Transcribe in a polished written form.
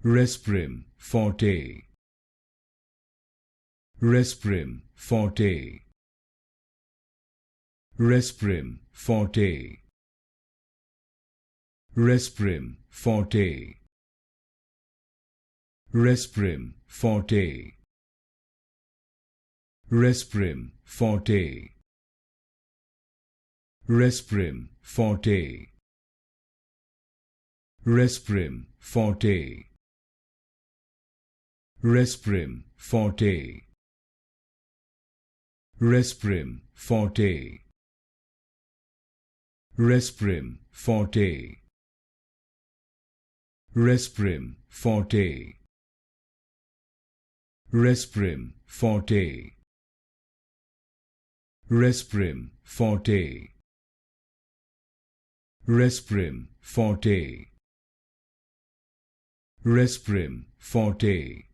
Resprim Forte. Resprim Forte. Resprim Forte. Resprim Forte. Resprim Forte. Resprim Forte. Resprim Forte. Resprim Forte. Resprim Forte. Resprim Forte. Resprim Forte. Resprim Forte. Resprim Forte. Resprim Forte. Resprim Forte. Resprim Forte.